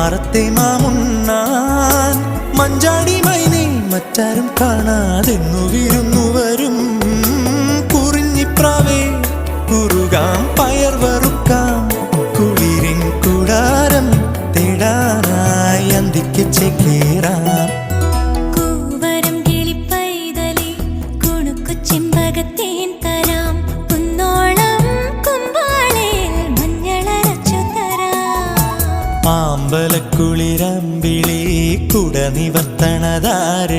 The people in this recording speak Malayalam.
മാറത്തെ മാമുണ്ണാൻ മഞ്ചാടി മൈനേ മറ്റാരും കാണാതെന്നു വിരുന്നു വരും. കുറിഞ്ഞിപ്രാവേ കുറുകാം പയർ വറുക്കാം കുളിരിൻ കൂടാരം തേടാനായി അന്തിക്ക് ചേക്കേറാം. കൂവരം കിളിപ്പൈതലേ കുണുക്കു ചെമ്പകത്തേൻ തരാം കുന്നോളം കുമ്പാളേൽ മഞ്ഞളരച്ചു തരാം. ആമ്പലക്കുളിരമ്പിളി കുട നിവർത്തണതാര്